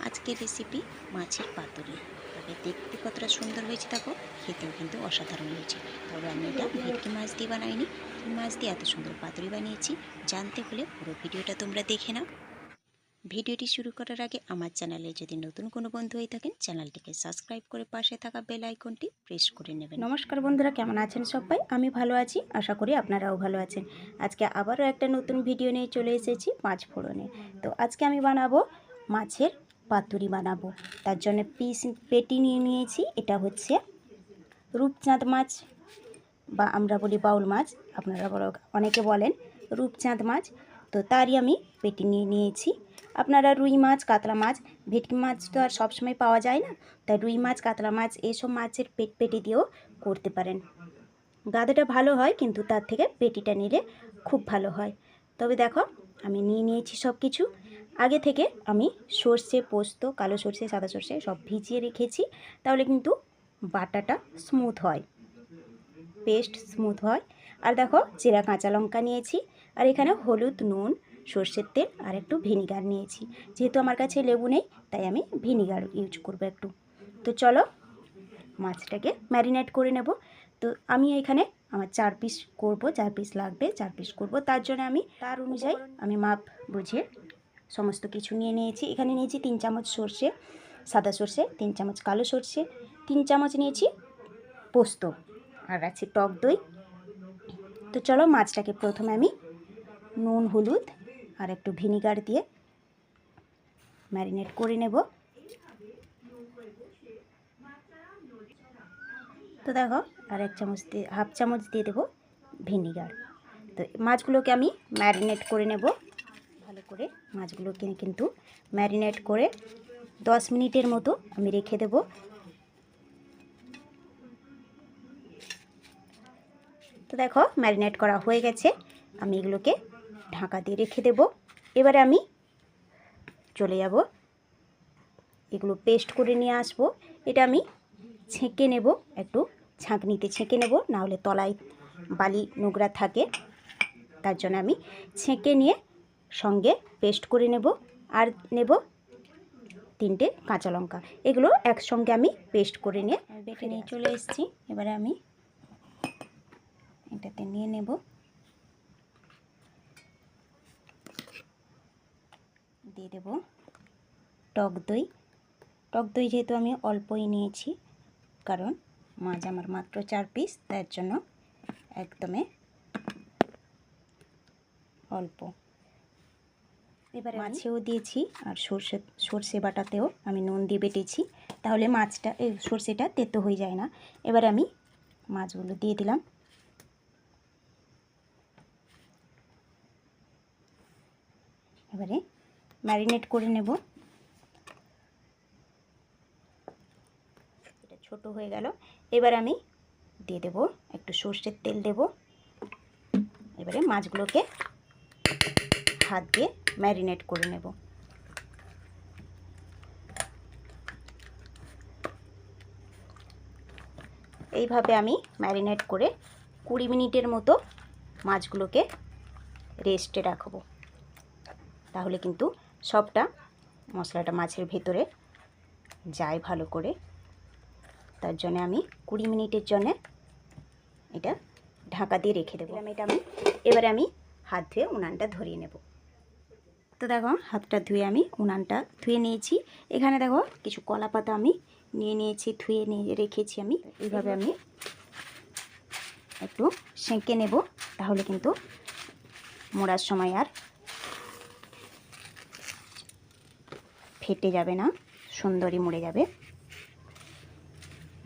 আজকের রেসিপি মাছের পাতুরি। তবে দেখতে কতটা সুন্দর হয়েছে দেখো, খেতেও কিন্তু অসাধারণ হয়েছে। তবে আমি এটা ভেটকি মাছ দিয়ে বানাইনি, কি মাছ দিয়ে এত সুন্দর পাতুরি বানিয়েছি জানতে হলে পুরো ভিডিওটা তোমরা দেখে নাও। ভিডিওটি শুরু করার আগে আমার চ্যানেলে যদি নতুন কোনো বন্ধু হয়ে থাকেন, চ্যানেলটিকে সাবস্ক্রাইব করে পাশে থাকা বেল আইকনটি প্রেস করে নেবেন। নমস্কার বন্ধুরা, কেমন আছেন সবাই? আমি ভালো আছি, আশা করি আপনারাও ভালো আছেন। আজকে আবারও একটা নতুন ভিডিও নিয়ে চলে এসেছি মাছ ফোড়নে। তো আজকে আমি বানাবো মাছের পাতুরি বানাবো। তার জন্য পেটি নিয়ে নিয়েছি। এটা হচ্ছে রূপচাঁদ মাছ বা আমরা বলি বাউল মাছ, আপনারা অনেকে বলেন রূপচাঁদ মাছ। তো তারই আমি পেটি নিয়ে নিয়েছি। আপনারা রুই মাছ, কাতলা মাছ, ভেটকি মাছ তো আর সবসময় পাওয়া যায় না, তাই রুই মাছ, কাতলা মাছ এসব মাছের পেটি দিয়েও করতে পারেন। গাদাটা ভালো হয়, কিন্তু তার থেকে পেটিটা নিলে খুব ভালো হয়। তবে দেখো, আমি নিয়ে নিয়েছি সব কিছু। আগে থেকে আমি সর্ষে, পোস্ত, কালো সর্ষে, সাদা সর্ষে সব ভিজিয়ে রেখেছি, তাহলে কিন্তু বাটাটা স্মুথ হয়, পেস্ট স্মুথ হয়। আর দেখো, চেরা কাঁচা লঙ্কা নিয়েছি, আর এখানে হলুদ, নুন, সর্ষের তেল আর একটু ভিনিগার নিয়েছি। যেহেতু আমার কাছে লেবু নেই, তাই আমি ভিনিগার ইউজ করবো একটু। তো চলো মাছটাকে ম্যারিনেট করে নেব। তো আমি এখানে আমার 4 পিস করব, 4 পিস লাগবে, 4 পিস করব। তার জন্য আমি তার অনুযায়ী আমি মাপ বুঝে সমস্ত কিছু নিয়ে নিয়েছি। এখানে নিয়েছি 3 চামচ সর্ষে, সাদা সর্ষে, 3 চামচ কালো সর্ষে, 3 চামচ নিয়েছি পোস্ত, আর আছে টক দই। তো চলো মাছটাকে প্রথমে আমি নুন, হলুদ আর একটু ভিনিগার দিয়ে ম্যারিনেট করে নেব। তো দেখো, আর 1 চামচ দিয়ে, হাফ চামচ দিয়ে দেবো ভিনিগার। তো মাছগুলোকে আমি ম্যারিনেট করে নেব ভালো করে। মাছগুলোকে কিন্তু ম্যারিনেট করে 10 মিনিটের মতো আমি রেখে দেব। তো দেখো, ম্যারিনেট করা হয়ে গেছে। আমি এগুলোকে ঢাকা দিয়ে রেখে দেব। এবারে আমি চলে যাব, এগুলো পেস্ট করে নিয়ে আসব। এটা আমি ছেঁকে নেব, একটু ছাঁকনিতে ছেঁকে নেব, নাহলে তলায় বালি নোংরা থাকে। তার জন্য আমি ছেঁকে নিয়ে সঙ্গে পেস্ট করে নেব। আর নেব 3টে কাঁচা লঙ্কা, এগুলো একসঙ্গে আমি পেস্ট করে নিয়ে বেটে নিয়ে চলে এসেছি। এবারে আমি এটাতে নিয়ে নেব। দিয়ে দেব টক দই। টক দই যেহেতু আমি অল্পই নিয়েছি, কারণ মাছ আমার মাত্র 4 পিস, তার জন্য একদমই অল্প। এবারে মাছেও দিয়েছি, আর সর্ষে বাটাতেও আমি নুন দিয়ে বেটেছি, তাহলে মাছটা সর্ষেটা তেতো হয়ে যায় না। এবারে আমি মাছগুলো দিয়ে দিলাম। এবারে ম্যারিনেট করে নেব। এটা ছোট হয়ে গেল। এবার আমি দিয়ে দেব একটু সর্ষের তেল দেব। এবারে মাছগুলোকে হাত দিয়ে ম্যারিনেট করে নেব। এইভাবে আমি ম্যারিনেট করে 20 মিনিটের মতো মাছগুলোকে রেস্টে রাখবো, তাহলে কিন্তু সবটা মশলাটা মাছের ভেতরে যায় ভালো করে। তার জন্য আমি 20 মিনিটের জন্য এটা ঢাকা দিয়ে রেখে দেবো। এবারে আমি হাত ধুয়ে উনানটা ধরিয়ে নেব। তো দেখো, হাতটা ধুয়ে আমি উনানটা ধুয়ে নিয়েছি। এখানে দেখো কিছু কলা পাতা আমি নিয়ে নিয়েছি, ধুয়ে নিয়ে রেখেছি আমি। এইভাবে আমি একটু সেঁকে নেব, তাহলে কিন্তু মোড়ার সময় আর ফেটে যাবে না, সুন্দরই মুড়ে যাবে,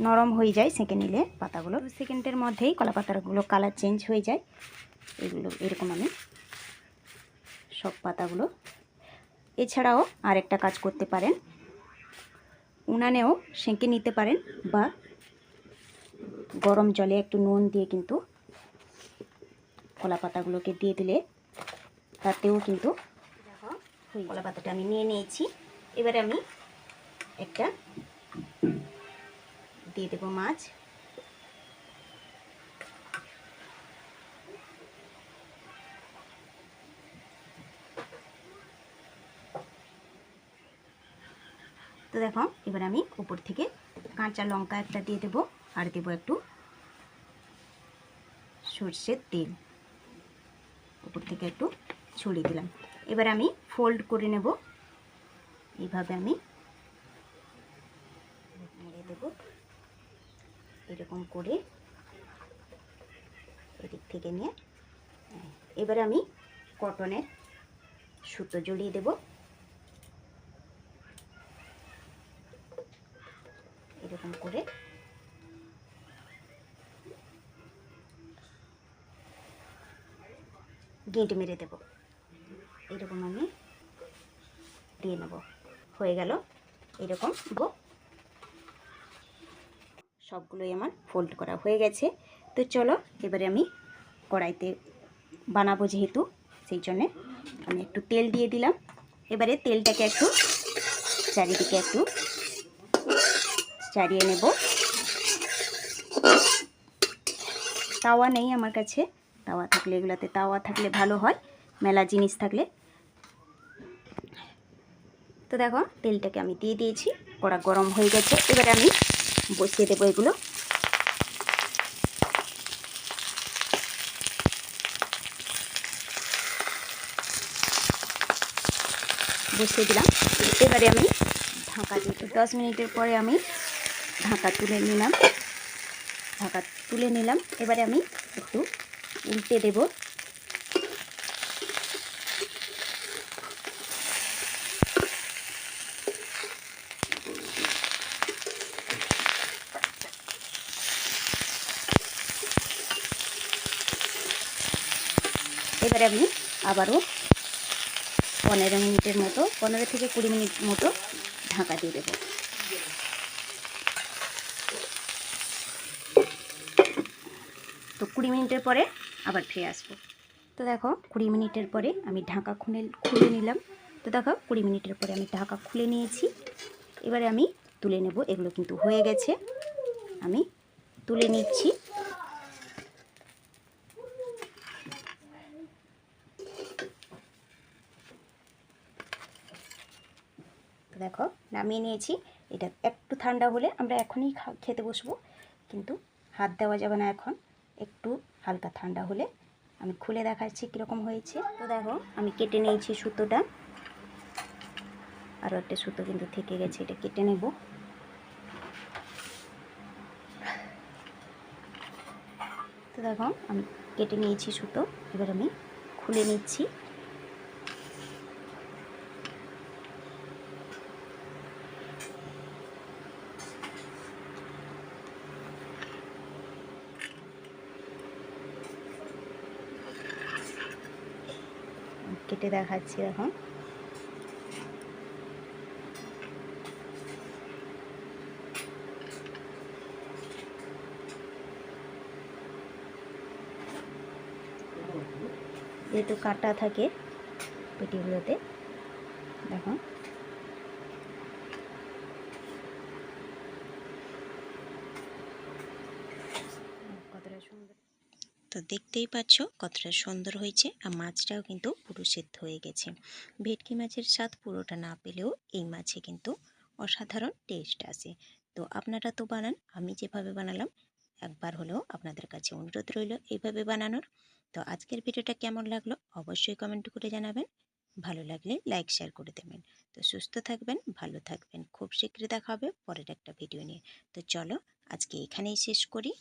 নরম হয়ে যায় সেঁকে নিলে পাতাগুলো। 2 সেকেন্ডের মধ্যেই কলা পাতাগুলো কালার চেঞ্জ হয়ে যায়। এগুলো এরকম আমি সব পাতাগুলো। এছাড়াও আরেকটা কাজ করতে পারেন, উনানেও সেঁকে নিতে পারেন, বা গরম জলে একটু নুন দিয়ে কিন্তু কলা পাতাগুলোকে দিয়ে দিলে তাতেও কিন্তু কলা পাতাটা আমি নিয়ে নিয়েছি। এবারে আমি একটা দিয়ে দেবো মাছ। তো দেখো এবার আমি উপর থেকে কাঁচা লঙ্কা একটা দিয়ে দেবো, আর দেবো একটু সর্ষের তেল, উপর থেকে একটু ছড়িয়ে দিলাম। এবার আমি ফোল্ড করে নেব, এইভাবে আমি মুড়ে দেব, এরকম করে এদিক থেকে নিয়ে এবার আমি কটনের সুতো জড়িয়ে দেব, এরকম করে গেঁটে মেরে দেব, এরকম আমি দিয়ে নেব। হয়ে গেল এরকম সবগুলোই আমার ফোল্ড করা হয়ে গেছে। তো চলো এবারে আমি কড়াইতে বানাবো, যেহেতু সেই জন্যে আমি একটু তেল দিয়ে দিলাম। এবারে তেলটাকে একটু চারিদিকে একটু চাড়িয়ে নেব। তাওয়া নেই আমার কাছে, তাওয়া থাকলে এগুলাতে তাওয়া থাকলে ভালো হয়, মেলা জিনিস থাকলে। তো দেখো তেলটাকে আমি দিয়ে দিয়েছি, কড়া গরম হয়ে গেছে। এবারে আমি বসিয়ে দেবো এগুলো। বসিয়ে দিলাম। এবারে আমি ঢাকা দিয়ে 10 মিনিটের পরে আমি ঢাকা তুলে নিলাম। এবারে আমি একটু উল্টে দেব। এবারে আমি আবারও 15 মিনিটের মতো, 15 থেকে 20 মিনিট মতো ঢাকা দিয়ে দেবো। তো 20 মিনিটের পরে আবার ফিরে আসবো। তো দেখো 20 মিনিটের পরে আমি ঢাকা খুলে নিলাম। তো দেখো 20 মিনিটের পরে আমি ঢাকা খুলে নিয়েছি। এবারে আমি তুলে নেব। এগুলো কিন্তু হয়ে গেছে, আমি তুলে নিচ্ছি। তো দেখো নামিয়ে নিয়েছি। এটা একটু ঠান্ডা হলে আমরা এখনই খেতে বসবো, কিন্তু হাত দেওয়া যাবে না এখন, একটু হালকা ঠান্ডা হলে আমি খুলে দেখাচ্ছি কীরকম হয়েছে। তো দেখো আমি কেটে নিয়েছি সুতোটা, আরও একটা সুতো কিন্তু থেকে গেছে, এটা কেটে নেব। তো দেখো আমি কেটে নিয়েছি সুতো, এবার আমি খুলে নিচ্ছি। কেটে দেখাচ্ছি এখন। যেহেতু কাটা থাকে পেটিগুলোতে, দেখো কতটা সুন্দর। তো দেখতেই পাচ্ছ কতটা সুন্দর হয়েছে, আর মাছটাও কিন্তু পুরো সেদ্ধ হয়ে গেছে। ভেটকি মাছের স্বাদ পুরোটা না পেলেও এই মাছে কিন্তু অসাধারণ টেস্ট আসে। তো আপনারা তো বানান, আমি যেভাবে বানালাম, একবার হলেও আপনাদের কাছে অনুরোধ রইল এইভাবে বানানোর। তো আজকের ভিডিওটা কেমন লাগলো অবশ্যই কমেন্ট করে জানাবেন, ভালো লাগলে লাইক শেয়ার করে দেবেন। তো সুস্থ থাকবেন, ভালো থাকবেন, খুব শীঘ্রই দেখা হবে পরের একটা ভিডিও নিয়ে। তো চলো আজকে এখানেই শেষ করি।